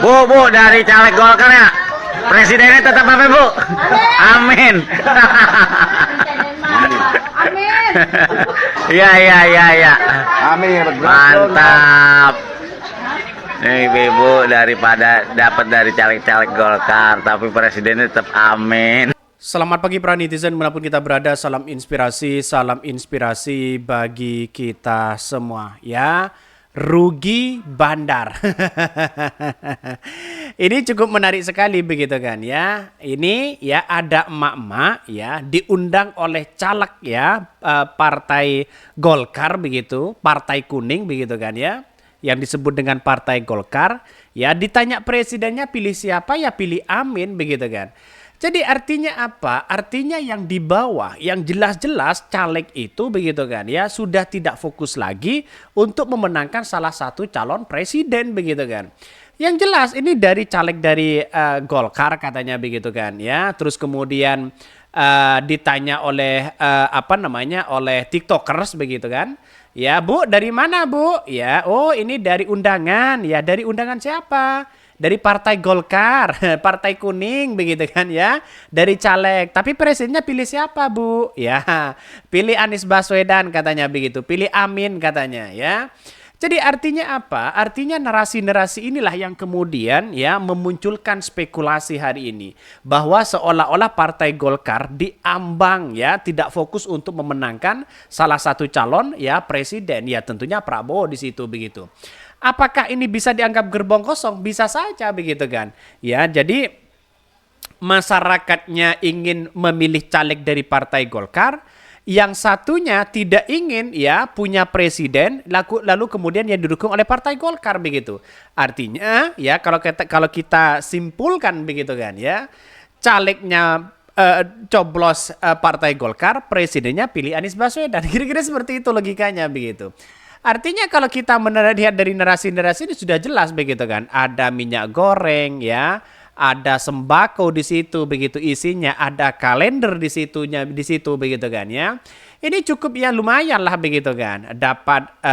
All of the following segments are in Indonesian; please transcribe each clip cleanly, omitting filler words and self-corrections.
Bu, dari caleg Golkar ya. Presidennya tetap apa, Bu? Amin. Amin. Iya. Amin. Mantap. Nih Ibu, daripada dapat dari caleg-caleg Golkar tapi presidennya tetap amin. Selamat pagi para netizen dimanapun kita berada, salam inspirasi bagi kita semua ya. Rugi bandar. Ini cukup menarik sekali begitu kan ya. Ini ya ada emak-emak ya diundang oleh caleg ya partai Golkar begitu, partai kuning begitu kan ya. Yang disebut dengan partai Golkar ya, ditanya presidennya pilih siapa ya pilih Amin begitu kan. Jadi artinya apa? Artinya yang di bawah, yang jelas-jelas caleg itu begitu kan ya, sudah tidak fokus lagi untuk memenangkan salah satu calon presiden begitu kan. Yang jelas ini dari caleg dari Golkar katanya begitu kan ya. Terus kemudian ditanya oleh oleh TikTokers begitu kan. Ya Bu, dari mana Bu? Ya, oh ini dari undangan. Ya, dari undangan siapa? Dari partai Golkar, partai kuning begitu kan ya. Dari caleg. Tapi presidennya pilih siapa Bu? Ya, pilih Anies Baswedan katanya begitu. Pilih Amin katanya ya. Jadi artinya apa? Artinya narasi-narasi inilah yang kemudian ya memunculkan spekulasi hari ini. Bahwa seolah-olah partai Golkar diambang ya, tidak fokus untuk memenangkan salah satu calon ya presiden. Ya tentunya Prabowo di situ begitu. Apakah ini bisa dianggap gerbong kosong? Bisa saja begitu kan. Ya jadi masyarakatnya ingin memilih caleg dari partai Golkar. Yang satunya tidak ingin ya punya presiden lalu kemudian yang didukung oleh partai Golkar begitu. Artinya ya kalau kita simpulkan begitu kan ya, calegnya coblos partai Golkar, presidennya pilih Anies Baswedan. Kira-kira seperti itu logikanya begitu. Artinya kalau kita lihat dari narasi-narasi ini sudah jelas begitu kan. Ada minyak goreng ya, ada sembako di situ begitu isinya, ada kalender di situ begitu kan ya. Ini cukup ya lumayan lah begitu kan. Dapat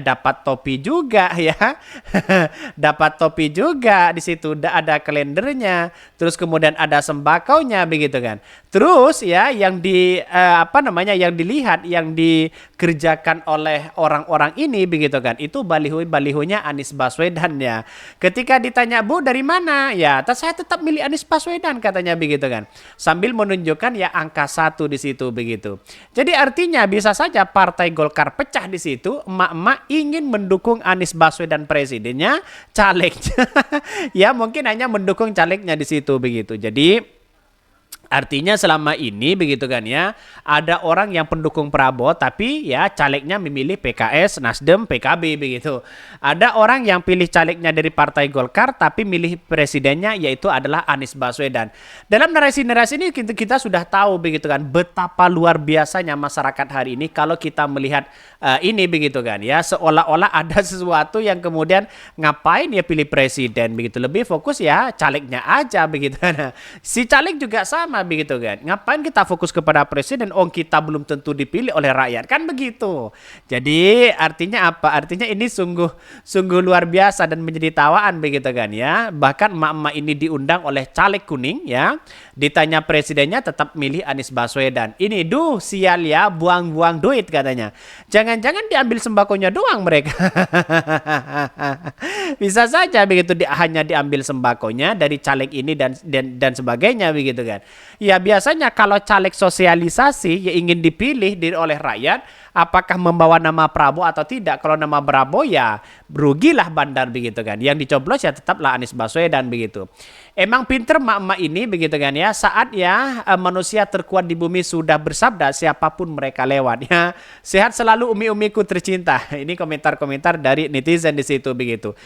dapat topi juga ya. Dapat topi juga di situ, ada kalendernya. Terus kemudian ada sembakonya begitu kan. Terus ya yang yang dilihat, yang dikerjakan oleh orang-orang ini begitu kan. Itu balihonya Anies Baswedan ya. Ketika ditanya, "Bu, dari mana?" Ya, saya tetap milih Anies Baswedan katanya begitu kan. Sambil menunjukkan ya angka 1 di situ begitu. Jadi artinya bisa saja partai Golkar pecah di situ, emak-emak ingin mendukung Anies Baswedan presidennya, calegnya ya mungkin hanya mendukung calegnya di situ begitu. Jadi artinya selama ini begitu kan ya, ada orang yang pendukung Prabowo tapi ya calegnya memilih PKS, Nasdem, PKB begitu. Ada orang yang pilih calegnya dari partai Golkar tapi milih presidennya yaitu adalah Anies Baswedan. Dalam narasi-narasi ini kita sudah tahu begitu kan betapa luar biasanya masyarakat hari ini kalau kita melihat ini begitu kan ya, seolah-olah ada sesuatu yang kemudian ngapain ya pilih presiden begitu, lebih fokus ya calegnya aja begitu. Nah, si caleg juga sama begitu kan. Ngapain kita fokus kepada presiden? Kita belum tentu dipilih oleh rakyat kan begitu. Jadi artinya apa? Artinya ini sungguh luar biasa dan menjadi tawaan begitu kan ya. Bahkan emak-emak ini diundang oleh caleg kuning ya. Ditanya presidennya tetap milih Anies Baswedan. Ini sial ya, buang-buang duit katanya. Jangan-jangan diambil sembakonya doang mereka. Bisa saja begitu hanya diambil sembakonya dari caleg ini dan sebagainya begitu kan. Ya biasanya kalau caleg sosialisasi yang ingin dipilih oleh rakyat, apakah membawa nama Prabowo atau tidak? Kalau nama Prabowo ya rugilah bandar begitu kan. Yang dicoblos ya tetaplah Anies Baswedan begitu. Emang pinter emak-emak ini begitu kan ya. Saat ya manusia terkuat di bumi sudah bersabda siapapun mereka lewat ya. Sehat selalu umi-umiku tercinta. Ini komentar-komentar dari netizen di situ begitu.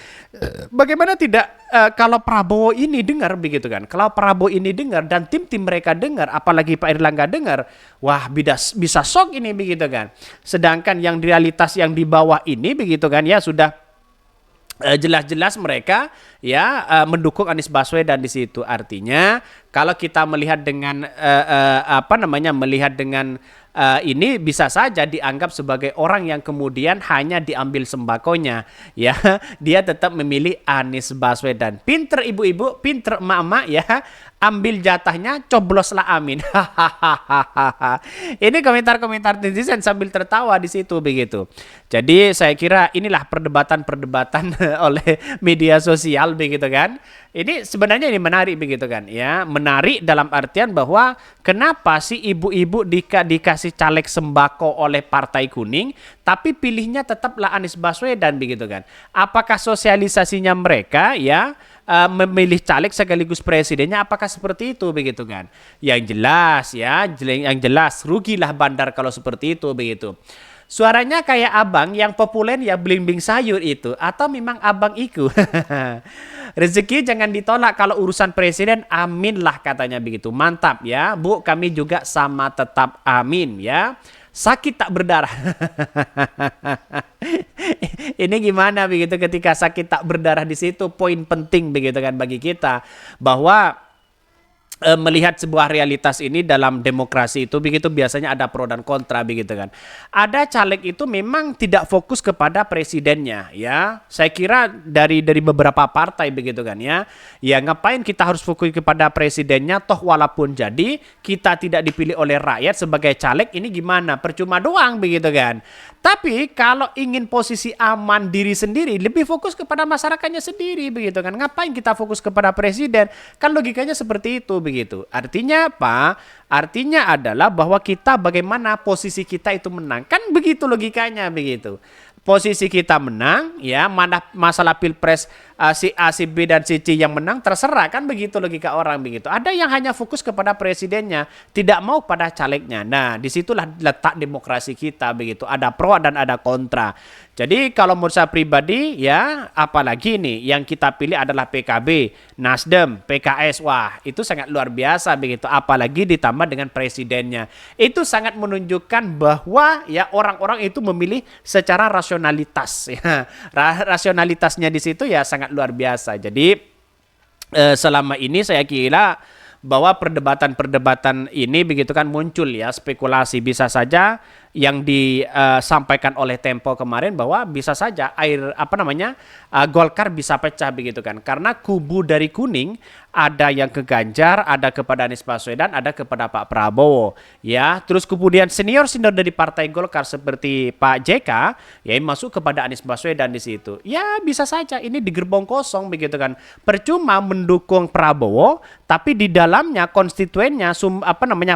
Bagaimana tidak kalau Prabowo ini dengar begitu kan. Kalau Prabowo ini dengar dan tim-tim mereka dengar, apalagi Pak Erlangga dengar, wah bisa shock ini begitu kan. Sedangkan yang di realitas yang di bawah ini begitu kan ya sudah jelas-jelas mereka mendukung Anies Baswedan di situ. Artinya kalau kita melihat dengan melihat dengan ini bisa saja dianggap sebagai orang yang kemudian hanya diambil sembakonya, ya. Dia tetap memilih Anies Baswedan. Pinter ibu-ibu, pinter emak-emak, ya. Ambil jatahnya, cobloslah amin. Ini komentar-komentar netizen sambil tertawa di situ begitu. Jadi saya kira inilah perdebatan-perdebatan oleh media sosial begitu kan. Ini sebenarnya ini menarik begitu kan, ya. Menarik dalam artian bahwa kenapa sih ibu-ibu dikasih caleg sembako oleh Partai Kuning, tapi pilihnya tetaplah Anies Baswedan begitu kan? Apakah sosialisasinya mereka ya memilih caleg sekaligus presidennya? Apakah seperti itu begitu kan? Yang jelas rugilah Bandar kalau seperti itu begitu. Suaranya kayak abang yang populer ya bling-bling sayur itu, atau memang abang iku. Rezeki jangan ditolak kalau urusan presiden, amin lah katanya begitu. Mantap ya Bu, kami juga sama tetap amin ya. Sakit tak berdarah. Ini gimana begitu ketika sakit tak berdarah di situ, poin penting begitu kan bagi kita bahwa melihat sebuah realitas ini dalam demokrasi itu begitu biasanya ada pro dan kontra begitu kan. Ada caleg itu memang tidak fokus kepada presidennya ya. Saya kira dari beberapa partai begitu kan ya. Ya ngapain kita harus fokus kepada presidennya, toh walaupun jadi kita tidak dipilih oleh rakyat sebagai caleg, ini gimana? Percuma doang begitu kan. Tapi kalau ingin posisi aman diri sendiri, lebih fokus kepada masyarakatnya sendiri begitu kan. Ngapain kita fokus kepada presiden? Kan logikanya seperti itu begitu. Artinya apa? Artinya adalah bahwa kita bagaimana posisi kita itu menang. Kan begitu logikanya begitu. Posisi kita menang, ya, mana masalah pilpres si A, si B dan si C yang menang terserah, kan begitu logika orang begitu. Ada yang hanya fokus kepada presidennya, tidak mau pada calegnya. Nah, disitulah letak demokrasi kita begitu. Ada pro dan ada kontra. Jadi kalau menurut saya pribadi, ya, apalagi nih yang kita pilih adalah PKB, Nasdem, PKS, wah itu sangat luar biasa begitu. Apalagi ditambah dengan presidennya, itu sangat menunjukkan bahwa ya orang-orang itu memilih secara rasionalitas. Ya. Rasionalitasnya di situ ya sangat luar biasa. Jadi selama ini saya kira bahwa perdebatan-perdebatan ini begitu kan muncul ya spekulasi, bisa saja yang disampaikan oleh Tempo kemarin bahwa bisa saja Golkar bisa pecah begitu kan, karena kubu dari Kuning ada yang ke Ganjar, ada kepada Anies Baswedan, ada kepada Pak Prabowo ya. Terus kemudian senior dari Partai Golkar seperti Pak JK ya masuk kepada Anies Baswedan di situ. Ya bisa saja ini di gerbong kosong begitu kan. Percuma mendukung Prabowo tapi di dalamnya konstituennya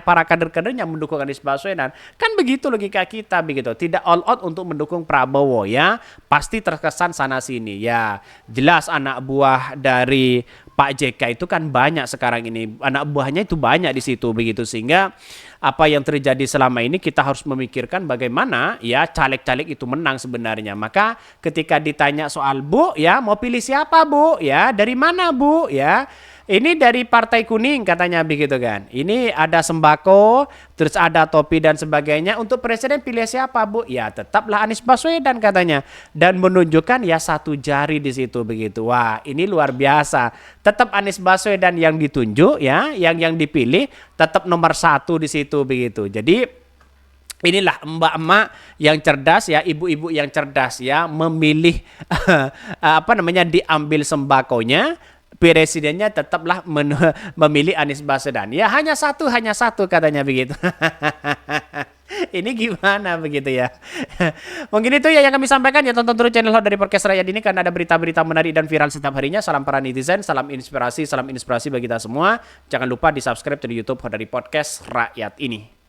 para kader-kadernya mendukung Anies Baswedan. Kan begitu logika kita begitu. Tidak all out untuk mendukung Prabowo ya. Pasti terkesan sana sini ya. Jelas anak buah dari Pak JK itu kan banyak sekarang ini, anak buahnya itu banyak di situ begitu, sehingga apa yang terjadi selama ini kita harus memikirkan bagaimana ya caleg-caleg itu menang sebenarnya. Maka ketika ditanya soal Bu ya mau pilih siapa Bu ya, dari mana Bu ya, ini dari Partai Kuning katanya begitu kan. Ini ada sembako, terus ada topi dan sebagainya. Untuk presiden pilih siapa Bu? Ya tetaplah Anies Baswedan katanya. Dan menunjukkan ya satu jari di situ begitu. Wah ini luar biasa. Tetap Anies Baswedan yang ditunjuk ya, yang dipilih tetap nomor 1 di situ begitu. Jadi inilah emak-emak yang cerdas ya, ibu-ibu yang cerdas ya, memilih diambil sembakonya. Presidennya tetaplah memilih Anies Baswedan. Ya hanya satu katanya begitu. Ini gimana begitu ya. Mungkin itu ya yang kami sampaikan ya. Tonton terus channel Hot dari Podcast Rakyat ini karena ada berita-berita menarik dan viral setiap harinya. Salam para netizen, salam inspirasi bagi kita semua. Jangan lupa di subscribe di YouTube Hot dari Podcast Rakyat ini.